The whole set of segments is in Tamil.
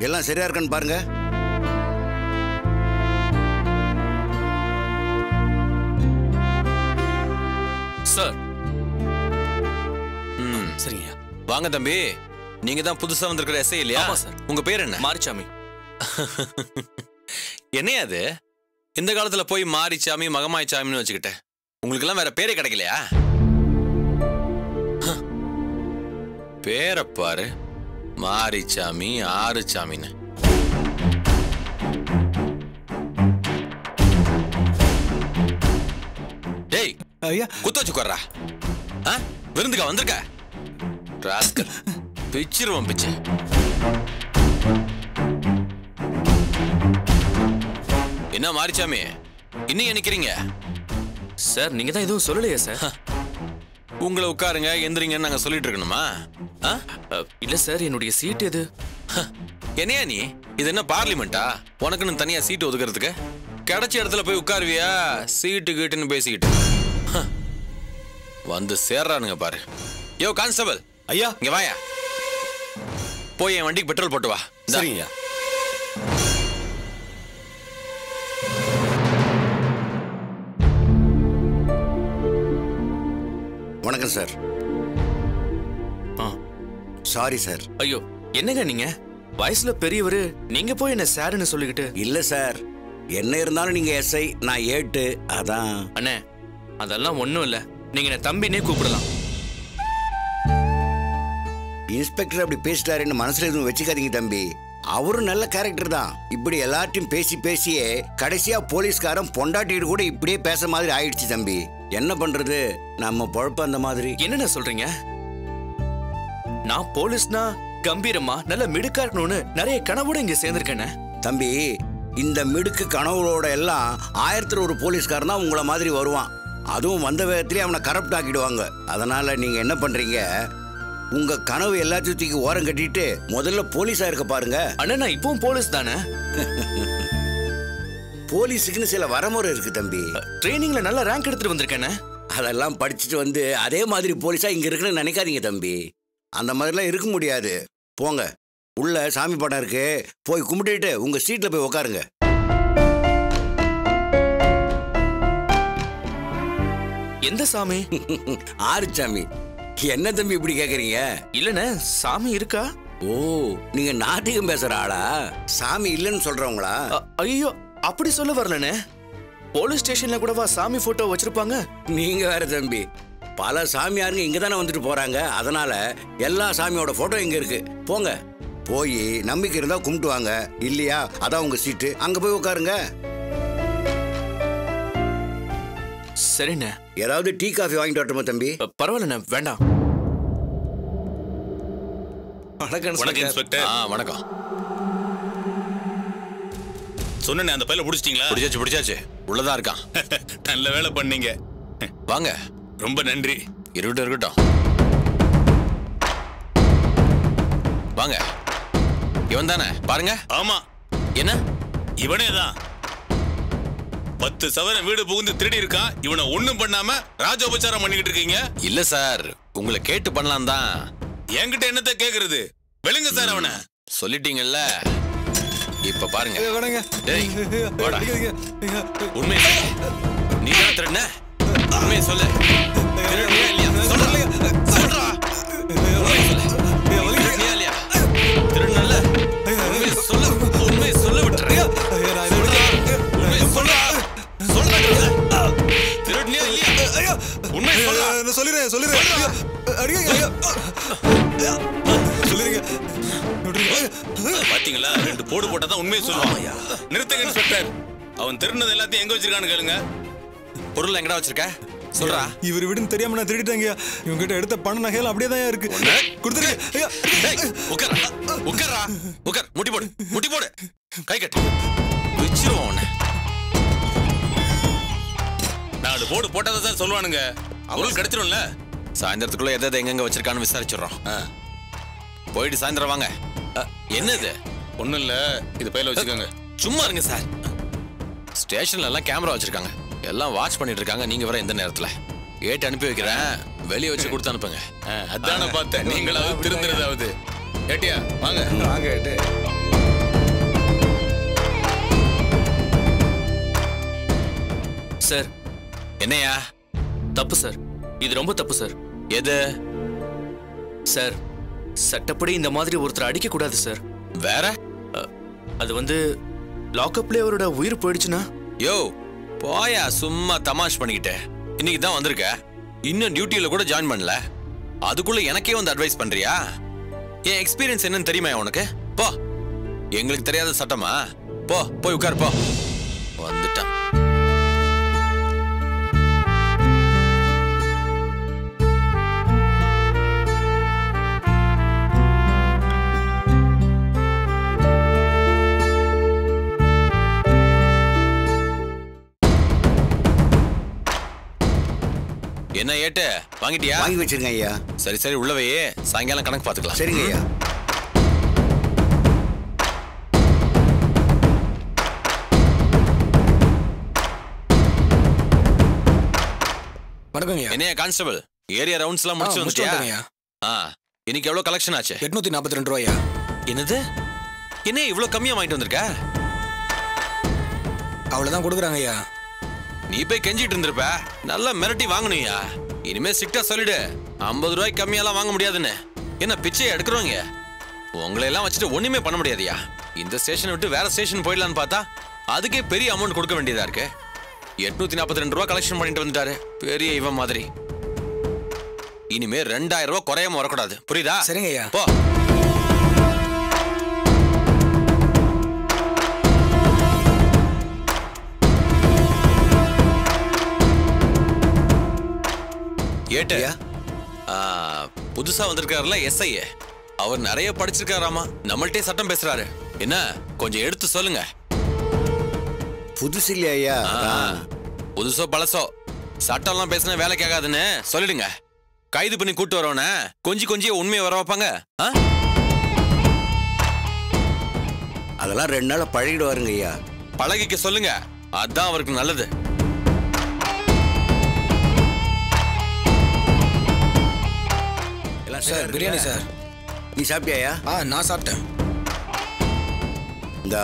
எல்லாம் சரியா இருக்கான்னு பாருங்க. சார். சரிங்க. வாங்க தம்பி. நீங்க தான் புதுசா வந்திருக்கிற எஸ்ஐ இல்லையா? ஆமா சார். உங்க பேர் என்ன? மாரிச்சாமி. என்னையா அது? இந்த காலத்துல போய் மாரிச்சாமி மகமாய்ச்சாமின்னு வச்சுக்கிட்டேன். உங்களுக்கு எல்லாம் வேற பேரே கிடைக்கலையா? பேரை பாரு, மாரிச்சாமி ஆறுச்சாமின்னு. டேய் ஐயா, குத்த வச்சுக்கோறா. விருந்துக்கா வந்திருக்க? ராஸ்கல், பிச்சிருவோம் பிச்சு. என்ன மாரிச்சாமி இன்னும் நினைக்கிறீங்க? சார் நீங்க தான் எதுவும் சொல்லலையா சார்? உங்களை உட்காருங்க எந்திரிங்கன்னு நாங்க சொல்லிட்டு இருக்கணுமா? இல்ல சார், என்னுடைய சீட் எது? என்னையா நீ? இது என்ன பார்லிமெண்டா உனக்குன்னு தனியா சீட்டு ஒதுக்கிறதுக்கு? கிடைச்ச இடத்துல போய் உட்காருவியா சீட்டு கீட்டுன்னு பேசிக்கிட்டு? வந்து சேர்றானுங்க பாரு. யோ கான்ஸ்டபிள் ஐயா இங்க வாயா. போய் என் வண்டிக்கு பெட்ரோல் போட்டு வா. சரிங்க. வணக்கம் சார். Sorry sir. ஐயோ என்னங்க நீங்க வயசுல பெரியவரு, நீங்க போய் என்ன சாருன்னு சொல்லிக்கிட்டு? இல்ல சார், என்ன இருந்தாலும் நீங்க எஸ்ஐ, நான் ஏட்டு, அதான். அண்ணே அதெல்லாம் ஒண்ணும் இல்ல, நீங்க என்ன தம்பினே கூப்பிடலாம். இன்ஸ்பெக்டர் அப்படி பேசிட்டாருன்னு மனசுல எதுவும் வச்சுக்காதீங்க தம்பி. அவரும் நல்ல கேரக்டர் தான். இப்படி எல்லார்ட்டையும் பேசி பேசியே கடைசியா போலீஸ்காரன் பொண்டாட்டிட்டு கூட இப்படியே பேச மாதிரி ஆயிடுச்சு தம்பி. என்ன பண்றது, நம்ம பொழப்பு அந்த மாதிரி. என்னென்ன சொல்றீங்க? நான் போலீஸ்னா கம்பீரமா நல்ல மிடுக்கா இருக்கணும்னு நிறைய கனவோட இங்க சேர்ந்திருக்கேன் தம்பி. இந்த மிடுக்கு கனவுகளோட எல்லாம் 1001 போலீஸ்காரன் தான் உங்களை மாதிரி வருவான். அதுவும் வந்த வேகத்திலே அவனை கரப்ட் ஆக்கிடுவாங்க. அதனால நீங்க என்ன பண்றீங்க, உங்க கனவு எல்லாத்தையும் தூக்கி ஓரம் கட்டிட்டு முதல்ல போலீஸா இருக்க பாருங்க. அண்ணா நான் இப்பவும் போலீஸ் தானே. போலீஸுக்குன்னு சில வரமுறை இருக்கு தம்பி. ட்ரைனிங்ல நல்ல ரேங்க் எடுத்துட்டு வந்திருக்கேன். அதெல்லாம் படிச்சுட்டு வந்து அதே மாதிரி போலீஸா இங்க இருக்குன்னு நினைக்காதீங்க தம்பி. அந்த மாதிரிலாம் இருக்க முடியாது. போங்க, உள்ள சாமி படம் இருக்கு, போய் கும்பிட்டுட்டு உங்க சீட்ல போய் உட்காருங்க. எந்த சாமி? ஆறுச்சாமி. என்ன தம்பி இப்படி கேக்குறீங்க? இல்லண்ணே, சாமி இருக்கா? ஓ, நீங்க நாட்டிகம் பேசுற ஆளா? சாமி இல்லைன்னு சொல்றவங்களா? ஐயோ அப்படி சொல்ல வரலண்ணே. போலீஸ் ஸ்டேஷன்ல கூடவா சாமி போட்டோ வச்சிருப்பாங்க? நீங்க வேற தம்பி, பல சாமியாருங்க இங்க தானே வந்துட்டு போறாங்க. அதனால எல்லா சாமியோட போட்டோ இங்க இருக்கு. போங்க, போய் நம்பிக்கை இருந்தா கும்பிட்டு வாங்க. இல்லையா அதான் உங்க சீட்டு, அங்க போய் உட்காருங்க. சரிண்ணே. ஏதாவது டீ காஃபி வாங்கிட்டு வரட்டுமா தம்பி? பரவாயில்லண்ணே, வேண்டாம். வணக்கம் இன்ஸ்பெக்டர். வணக்கம். சொன்னேன் அந்த பையல பிடிச்சிட்டீங்களா? பிடிச்சாச்சு. உள்ளதான் இருக்கான். நல்ல வேலை பண்ணீங்க. வாங்க. ரொம்ப நன்றி. இருக்கட்டும். வாங்க. இவன் தானே பாருங்க. ஆமா. என்ன? இவனே தான். 10 சவரன் வீடு புகுந்து திருடி இருக்கான். இவனை ஒண்ணும் பண்ணாம ராஜோபச்சாரம் பண்ணிக்கிட்டு இருக்கீங்க. இல்ல சார், உங்களை கேட்டு பண்ணலாம் தான். என்கிட்ட என்னத்த கேக்குறது? வெளுங்க சார் அவனை. சொல்லிட்டீங்கல்ல, இப்ப பாருங்க. டேய் வாடா. உண்மையை சொல்லு. நீ தான் திருடுன? உண்மையை சொல்லு. திருடுனியா இல்லையா? சொல்றா. உண்மையை சொல்லு. திருடுனியா இல்லையா? திருடுனல்ல? உண்மையை சொல்லு. உண்மையை சொல்ல விட்டுறியா? உண்மையை சொல்றா. திருடுனியா இல்லையா? உண்மையை சொல்றா. சொல்லிடுறேன். பாத்தீங்களா, 2 போடு போட்டாதான் உண்மையை சொல்லுவான். நிறுத்துங்க இன்ஸ்பெக்டர். அவன் திருடினது எல்லாத்தையும் எங்க வச்சிருக்கான்னு கேளுங்க. பொருள் எங்கடா வச்சிருக்க? சொல்றா. இவர் விடுன்னு தெரியாம நான் திருடிட்டேங்க. இவங்க கிட்ட எடுத்த பணம் நகைகள் அப்படியே தான் இருக்கு. கொடுத்துருங்க. உட்கார்றா. உட்கார். முட்டி போடு. கை கட்டு. வச்சிருவோம் உன்னை. 4 போடு போட்டாதான் சார் சொல்லுவானுங்க. பொருள் கிடைச்சிரும்ல. சாயந்தரத்துக்குள்ள எதை எங்கெங்க வச்சிருக்கான்னு விசாரிச்சிடறோம். போயிட்டு சாயந்தரம் வாங்க. என்னது? ஒண்ணும் இல்ல, இது பையில வச்சுக்கோங்க. சும்மா இருங்க சார். ஸ்டேஷன்ல எல்லாம் கேமரா வச்சிருக்காங்க, எல்லாம் வாட்ச் பண்ணிட்டு இருக்காங்க. நீங்க வர எந்த நேரத்துல ஏட்டு அனுப்பி வைக்கிறேன், வெளியே வச்சு கொடுத்து அனுப்புங்க. அதான பார்த்தேன். நீங்களாவது திருந்துறதாவது. ஏட்டியா வாங்க. வாங்க ஏட்டு. சார் என்னையா தப்பு சார், இது ரொம்ப தப்பு சார். எது சார் சட்டப்படி இந்த மாதிரி ஒருத்தர் அடிக்க கூடாது சார். வேற? அது வந்து லாக்அப்ல அவரோட உயிர் போயிடுச்சுன்னா? யோ போயா, சும்மா தமாஷ் பண்ணிக்கிட்டு. இன்னைக்கு தான் வந்திருக்க, இன்னும் டியூட்டியில கூட ஜாயின் பண்ணல, அதுக்குள்ள எனக்கே வந்து அட்வைஸ் பண்றியா? என் எக்ஸ்பீரியன்ஸ் என்னன்னு தெரியுமா உனக்கு? போ, எங்களுக்கு தெரியாத சட்டமா? போ போய் உட்கார், போ. வந்துட்டான். என்ன ஏட்டு வாங்கிட்டியா? வாங்கி வச்சிருங்க ஐயா. சரி சரி, உள்ளவையே சாயங்காலம் கணக்கு பார்த்துக்கலாம். சரிங்க ஐயா. வணக்கங்க. என்னையா கான்ஸ்டபிள், ஏரியா ரவுண்ட்ஸ் எல்லாம் முடிச்சு வந்துட்டியா? இன்னைக்கு எவ்வளவு கலெக்ஷன் ஆச்சு? 842 ரூபாயா? என்னது, என்ன இவ்வளவு கம்மியா வாங்கிட்டு வந்திருக்க? அவ்வளவுதான் கொடுக்குறாங்க ஐயா. நீ போய் கெஞ்சிட்டு இருந்திருப்ப, நல்லா மிரட்டி வாங்கணும்யா. இனிமே ஸ்ட்ரிக்டா சொல்லிடு, 50 ரூபாய்க்கு கம்மியெல்லாம் வாங்க முடியாதுன்னு. என்ன பிச்சையை எடுக்கிறோங்க? உங்களை எல்லாம் வச்சுட்டு ஒண்ணுமே பண்ண முடியாதுயா. இந்த ஸ்டேஷன் விட்டு வேற ஸ்டேஷன் போயிடலான்னு பார்த்தா அதுக்கே பெரிய அமௌண்ட் கொடுக்க வேண்டியதா இருக்கு. 842 ரூபாய் கலெக்ஷன் பண்ணிட்டு வந்துட்டாரு பெரிய இவன் மாதிரி. இனிமே 2000 ரூபாய் குறையாம வரக்கூடாது, புரியுதா? சரிங்க ஐயா. போ. ஏட்டு, புதுசா வந்திருக்காருல எஸ்ஐ, அவர் நிறைய படிச்சிருக்காராமா, நம்மள்ட்டே சட்டம் பேசுறாரு. என்ன கொஞ்சம் எடுத்து சொல்லுங்க. புதுசு இல்லையா ஐயா? புதுசோ பழசோ சட்டம் எல்லாம் பேசினா வேலைக்கு ஆகாதுன்னு சொல்லிடுங்க. கைது பண்ணி கூட்டு வரவன கொஞ்சம் உண்மையை வர வைப்பாங்க. அதெல்லாம் 2 நாள் பழகிடுவாருங்க ஐயா. பழகிக்க சொல்லுங்க, அதான் அவருக்கு நல்லது. Sir biryani sir. நீ சாப்பிட்டியா? நான் சாப்பிட்டேன். இந்த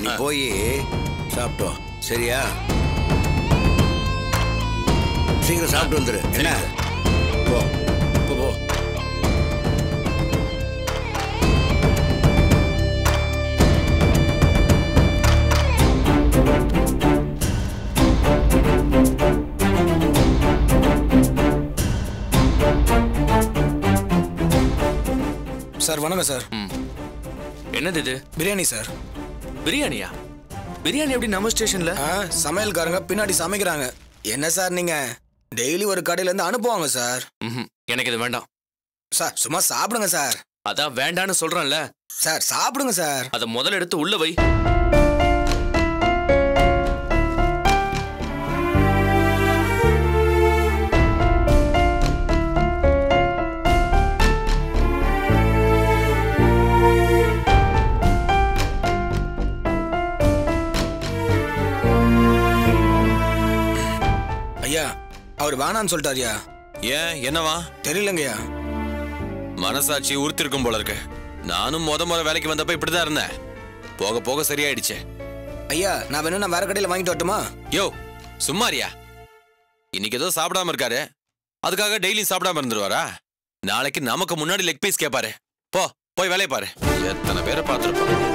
நீ போய் சாப்பிட்டோம், சரியா? சீக்கிரம் சாப்பிட்டு வந்துரு. என்ன போ போ போ. சார் வணக்கம் சார். என்னது இது? பிரியாணி சார். பிரியாணியா? பிரியாணி எப்படி நம்ம ஸ்டேஷன்ல? சமையல்காரங்க பின்னாடி சமைக்கிறாங்க. என்ன சார் நீங்க டெய்லி ஒரு கடையில இருந்து அனுப்புவாங்க சார். எனக்கு இது வேண்டாம் சார். சும்மா சாப்பிடுங்க சார். அதான் வேண்டான்னு சொல்றேன்ல சார். சாப்பிடுங்க சார். அத முதல்ல எடுத்து உள்ள வை. ஐயா அவர் வேணான்னு சொல்லிட்டாரியா? ஏன், என்னவா? தெரியலங்கய்யா. மனசாட்சி உறுத்திருக்கும் போல இருக்கு. நானும் முறை வேலைக்கு வந்தப்ப இப்படிதான் இருந்தேன், போக போக சரியாயிடுச்சு. ஐயா நான் வேணும், நான் வேற கடையில வாங்கிட்டு வரட்டுமா? யோ சும்மாரியா, இன்னைக்கு ஏதோ சாப்பிடாம இருக்காரு, அதுக்காக டெய்லியும் சாப்பிடாம இருந்துருவாரா? நாளைக்கு நமக்கு முன்னாடி லெக் பீஸ் கேட்பாரு. போ போய் வேலையை பாரு. எத்தனை பேரை பார்த்துருப்போம்.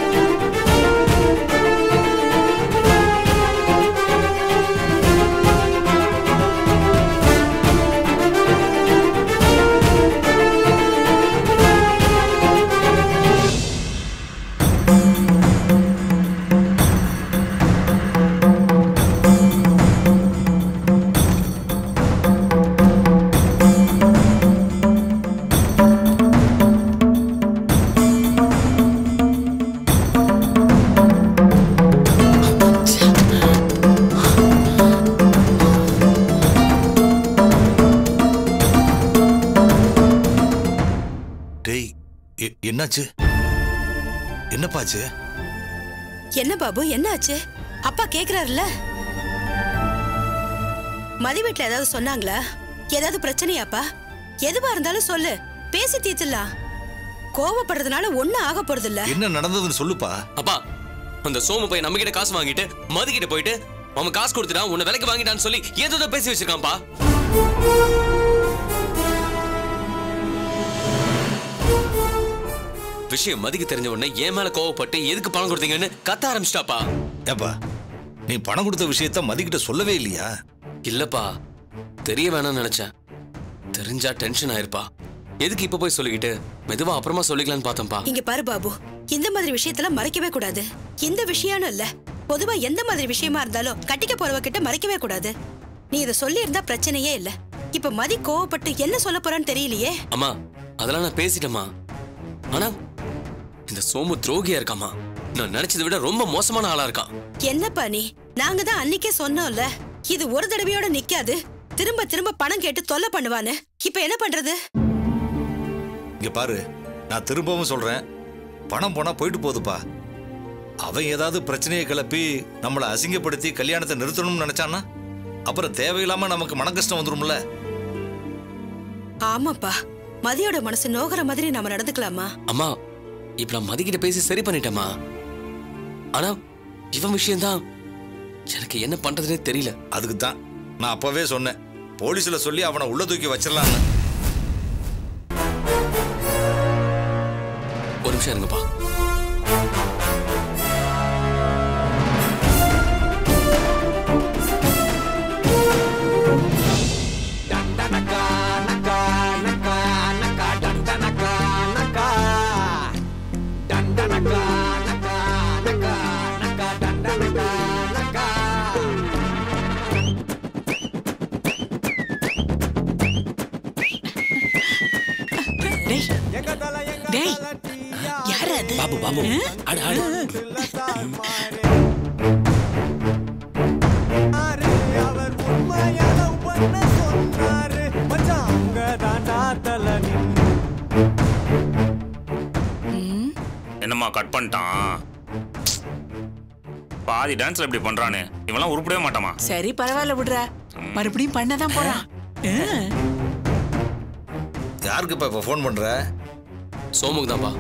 என்னாச்சு? என்னப்பாச்சு? என்ன பாபு, என்னாச்சு? அப்பா கேக்குறாருல. மதி வீட்டுல ஏதாவது சொன்னாங்களா? ஏதாவது பிரச்சனையாப்பா? எதுவா இருந்தாலும் சொல்லு, பேசி தீர்த்துலாம். கோவப்படுறதுனால ஒண்ணும் ஆக போறது இல்ல. என்ன நடந்ததுன்னு சொல்லுப்பா. அப்பா அந்த சோமு போய் நம்ம கிட்ட காசு வாங்கிட்டு மதி கிட்ட போயிட்டு அவன் காசு கொடுத்துட்டான், உன்னை விலைக்கு வாங்கிட்டான்னு சொல்லி ஏதோ பேசி வச்சிருக்கான்ப்பா. விஷயம் மதிக்கு தெரிஞ்ச உடனே என் மேல கோவப்பட்டு எதுக்கு பணம் கொடுத்தீங்கன்னு கத்த ஆரம்பிச்சிட்டாப்பா. ஏப்பா நீ பணம் கொடுத்த விஷயத்த மதிக்கிட்ட சொல்லவே இல்லையா? இல்லப்பா, தெரிய வேணாம்னு நினைச்சேன். தெரிஞ்சா டென்ஷன் ஆயிருப்பா. எதுக்கு இப்ப போய் சொல்லிக்கிட்டு மெதுவா அப்புறமா சொல்லிக்கலாம்னு பார்த்தேன்ப்பா. இங்க பாரு பாபு, இந்த மாதிரி விஷயத்துல மறைக்கவே கூடாது. இந்த விஷயம் இல்ல, பொதுவா எந்த மாதிரி விஷயமா இருந்தாலும் கட்டிக்க போறவ கிட்ட மறைக்கவே கூடாது. நீ இத சொல்லி இருந்தா பிரச்சனையே இல்ல. இப்ப மதி கோவப்பட்டு என்ன சொல்ல போறான்னு தெரியலையே. அம்மா அதெல்லாம் நான் பேசிட்டேம்மா. ஆனா இந்த சோமு துரோகியா இருக்காமா. நான் நினைச்சதை விட ரொம்ப மோசமான ஆளா இருக்கான். என்னப்பா நீ, நாங்க தான் அன்னைக்கே சொன்னோம்ல, இது ஒரு தடவையோட நிக்காது, திரும்ப திரும்ப பணம் கேட்டு தொல்லை பண்ணுவான்னு. இப்ப என்ன பண்றது? இங்க பாரு, நான் திரும்பவும் சொல்றேன், பணம் போனா போயிட்டு போகுதுப்பா. அவன் ஏதாவது பிரச்சனையை கிளப்பி நம்மளை அசிங்கப்படுத்தி கல்யாணத்தை நிறுத்தணும்னு நினைச்சான்னா அப்புறம் தேவையில்லாம நமக்கு மன கஷ்டம் வந்துரும்ல. ஆமாப்பா, மதியோட மனசு நோகிற மாதிரி நாம நடந்துக்கலாமா? அம்மா இப்ப நான் மதிக்கிட்ட பேசி சரி பண்ணிட்டேம்மா. ஆனா இவன் விஷயம்தான் எனக்கு என்ன பண்றதுனே தெரியல. அதுக்கு தான் நான் அப்பவே சொன்னேன், போலீஸ்ல சொல்லி அவனை உள்ள தூக்கி வச்சிடலான்னு. ஒரு நிமிஷம் இருங்கப்பா. பாபு பாபு ஆடு ஆடு. என்னம்மா கட் பண்ணிட்டான்? பாதி டான்ஸ்ல இப்படி பண்றானே, இவெல்லாம் உருப்படவே மாட்டாமா? சரி பரவாயில்ல விடுற, மறுபடியும் பண்ணதான் போறான். யாருக்கு இப்ப போன் பண்ற? சோமுக்கு தான்ப்பா.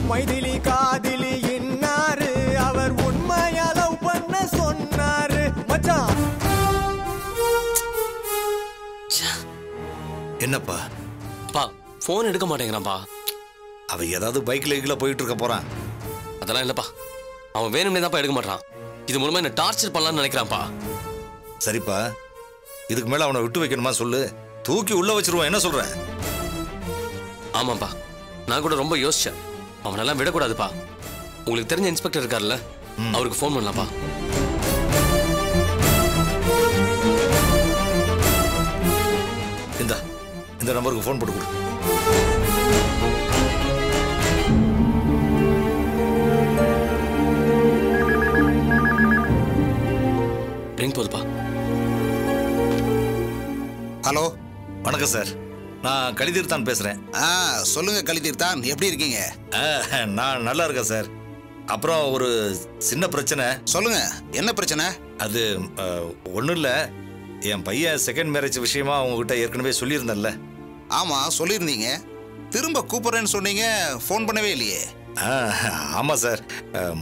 மைதிலி காதிலி இன்னாரு, அவர் உண்மையா லவ் பண்ண சொன்னாரு மச்சான். என்னப்பா? அப்பா போன் எடுக்க மாட்டேங்கிறான்ப்பா. அவ ஏதாவது பைக்ல கீழே போயிட்டு இருக்க போறான். அதெல்லாம் இல்லப்பா, அவன் வேணும்னே தான்ப்பா எடுக்க மாட்டான். இது மூலமா என்ன டார்ச்சர் பண்ணலாம்னு நினைக்கிறான்ப்பா. சரிப்பா, இதுக்கு மேல அவனை விட்டு வைக்கணுமா சொல்லு, தூக்கி உள்ள வச்சிருவான். என்ன சொல்ற? ஆமாப்பா, நான் கூட ரொம்ப யோசிச்சேன். அவனெல்லாம் விடக்கூடாதுப்பா. உங்களுக்கு தெரிஞ்ச இன்ஸ்பெக்டர் இருக்கார்ல, அவருக்கு ஃபோன் பண்ணலாம்ப்பா. இந்த நம்பருக்கு ஃபோன் போட்டு கொடு. ரிங் போதுப்பா. ஹலோ, வணக்கம் சார், நான் கலிதீர்த்தான் பேசுறேன். சொல்லுங்க கலிதீர்த்தான், எப்படி இருக்கீங்க? நான் நல்லா இருக்கேன் சார். அப்புறம் ஒரு சின்ன பிரச்சனை. சொல்லுங்க, என்ன பிரச்சனை? அது ஒன்றும் இல்லை, என் பையன் செகண்ட் மேரேஜ் விஷயமா உங்ககிட்ட ஏற்கனவே சொல்லியிருந்தேன்ல. ஆமாம் சொல்லியிருந்தீங்க, திரும்ப கூப்பிட்றேன்னு சொன்னீங்க, ஃபோன் பண்ணவே இல்லையே. ஆமாம் சார்,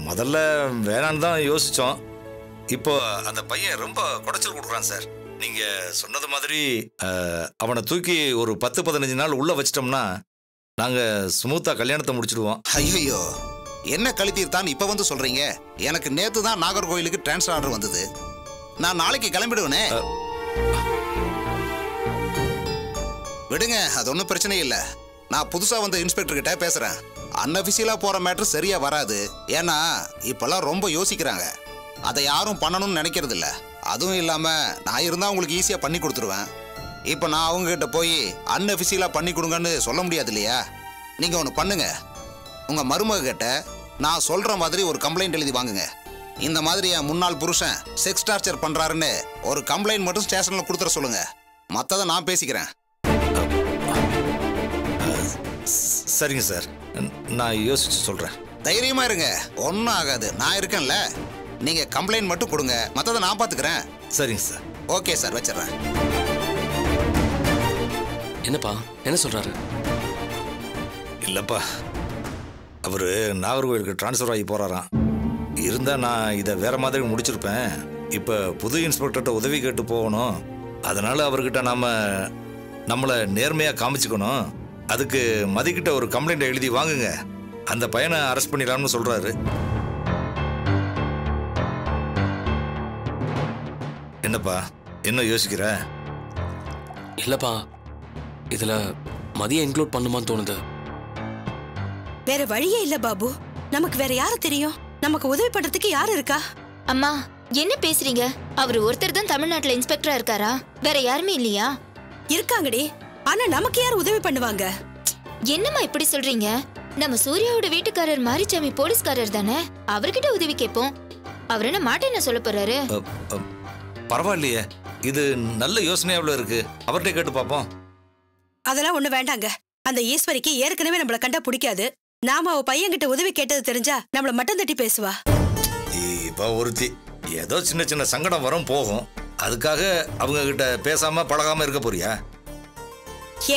முதல்ல வேணான்னு தான் யோசித்தோம். இப்போ அந்த பையன் ரொம்ப குடைச்சல் கொடுக்குறான் சார். நீங்கள் சொன்னது மாதிரி அவனை தூக்கி ஒரு 10-15 நாள் உள்ளே வச்சிட்டோம்னா நாங்கள் ஸ்மூத்தாக கல்யாணத்தை முடிச்சிடுவோம். ஐயோ, என்ன கலிதீர்த்தான் இப்போ வந்து சொல்கிறீங்க? எனக்கு நேற்று தான் நாகர்கோயிலுக்கு டிரான்ஸ்ஃபர் ஆர்டர் வந்தது. நான் நாளைக்கு கிளம்பிடுவேனே. விடுங்க, அது ஒன்றும் பிரச்சனை இல்லை. நான் புதுசாக வந்த இன்ஸ்பெக்டர் கிட்ட பேசுகிறேன். அன்அஃபிஷியலாக போகிற மேட்ரு சரியாக வராது. ஏன்னா இப்போல்லாம் ரொம்ப யோசிக்கிறாங்க, அதை யாரும் பண்ணணும்னு நினைக்கிறது இல்லை. அதுவும் இல்லாமல் நான் இருந்தால் உங்களுக்கு ஈஸியாக பண்ணி கொடுத்துருவேன். இப்போ நான் அவங்ககிட்ட போய் அன்அஃபிஷியலாக பண்ணி கொடுங்கன்னு சொல்ல முடியாது இல்லையா? நீங்கள் ஒன்று பண்ணுங்க, உங்கள் மருமக கிட்ட நான் சொல்கிற மாதிரி ஒரு கம்ப்ளைண்ட் எழுதி வாங்குங்க. இந்த மாதிரி என் முன்னாள் புருஷன் செக்ஸ் டார்ச்சர் பண்றாருன்னு ஒரு கம்ப்ளைண்ட் மட்டும் ஸ்டேஷன்ல கொடுத்துற சொல்லுங்க. மற்றதை நான் பேசிக்கிறேன். சரிங்க சார், நான் யோசிச்சு சொல்றேன். தைரியமா இருங்க, ஒன்றும் ஆகாது. நான் இருக்கேன்ல. நீங்க கம்ப்ளைண்ட் மட்டும் கொடுங்க, மற்றதை நான் பார்த்துக்கிறேன். சரிங்க சார். Okay sir, வச்சிடறேன். என்னப்பா என்ன சொல்றாரு? இல்லப்பா, அவரு நாகர்கோவிலுக்கு டிரான்ஸ்ஃபர் ஆகி போறாராம். இருந்தா நான் இதை வேற மாதிரி முடிச்சிருப்பேன். இப்ப புது இன்ஸ்பெக்டர்கிட்ட உதவி கேட்டு போகணும். அதனால அவர்கிட்ட நம்மளை நேர்மையா காமிச்சுக்கணும். அதுக்கு மதிக்கிட்ட ஒரு கம்ப்ளைண்ட் எழுதி வாங்குங்க, அந்த பையனை அரெஸ்ட் பண்ணிடலாம்னு சொல்றாரு. என்னப்பா என்ன யோசிக்கிற? இல்லப்பா, இதுல மதியம் இன்க்ளூட் பண்ணுமான்னு தோணுது. வேற வழியே இல்ல பாபு. நமக்கு வேற யாரு தெரியும்? நமக்கு உதவி பண்றதுக்கு யாரு இருக்கா? அம்மா என்ன பேசுறீங்க? அவர் ஒருத்தர் தான் தமிழ்நாட்டுல இன்ஸ்பெக்டரா இருக்காரா? வேற யாருமே இல்லையா? இருக்காங்கடி, ஆனா நமக்கு யார் உதவி பண்ணுவாங்க? என்னம்மா இப்படி சொல்றீங்க? நம்ம சூர்யாவோட வீட்டுக்காரர் மாரிச்சாமி போலீஸ்காரர் தானே, அவர்கிட்ட உதவி கேட்போம். அவர் என்ன மாட்டேன்னு சொல்ல போறாரு? பரவாயில்லையே, இது நல்ல யோசனையாவில் இருக்கு. அவர்கிட்ட கேட்டு பார்ப்போம். அதெல்லாம் ஒண்ணு வேண்டாங்க. அந்த ஈஸ்வரிக்கு ஏற்கனவே நம்மள கண்டா பிடிக்காது. நாம அவ பையன்கிட்ட உதவி கேட்டது தெரிஞ்சா நம்மள மட்டம் தட்டி பேசுவா. இப்ப ஒருத்தி ஏதோ சின்ன சின்ன சங்கடம் வரும் போகும், அதுக்காக அவங்க கிட்ட பேசாம பழகாம இருக்க போறியா?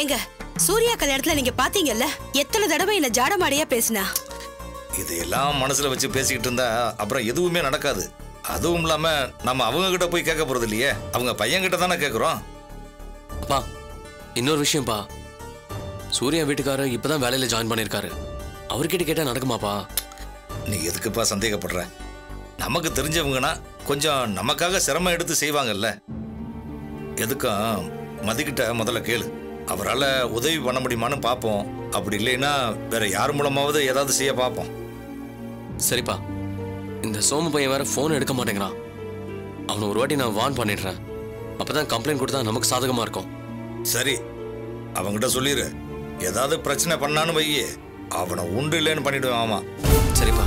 ஏங்க, சூர்யா கல்யாணத்துல நீங்க பாத்தீங்கல்ல, எத்தனை தடவை என்ன ஜாடமாடியா பேசினா. இதையெல்லாம் மனசுல வச்சு பேசிக்கிட்டு இருந்தா அப்புறம் எதுவுமே நடக்காது. அதுவும் இல்லாம நம்ம அவங்க கிட்ட போய் கேட்க போறது இல்லையே, அவங்க பையன் கிட்ட தானே கேட்கிறோம். அப்பா இன்னொரு விஷயம்ப்பா, சூர்யா வீட்டுக்காரர் இப்பதான் வேலையில ஜாயின் பண்ணிருக்காரு. அவர்கிட்ட கேட்டா நடக்குமாப்பா? நீ எதுக்குப்பா சந்தேகப்படுற? நமக்கு தெரிஞ்சவங்கன்னா கொஞ்சம் நமக்காக சிரமம் எடுத்து செய்வாங்கல்ல. எதுக்கும் மதிக்கிட்ட முதல்ல கேளு, அவரால் உதவி பண்ண முடியுமான்னு பார்ப்போம். அப்படி இல்லைன்னா வேற யார் மூலமாவது ஏதாவது செய்ய பார்ப்போம். சரிப்பா, இந்த சோமு பையன் வேற போன் எடுக்க மாட்டேங்கிறான். அவனை ஒரு வாட்டி நான் வார்ன் பண்ணிடுறேன், அப்பதான் கம்ப்ளைண்ட் கொடுத்தா நமக்கு சாதகமா இருக்கும். சரி, அவங்கிட்ட சொல்லிடு. ஏதாவது பிரச்சனை பண்ணான்னு வையே, அவனை உண்டு இல்லைன்னு பண்ணிடுவேன். ஆமா சரிப்பா.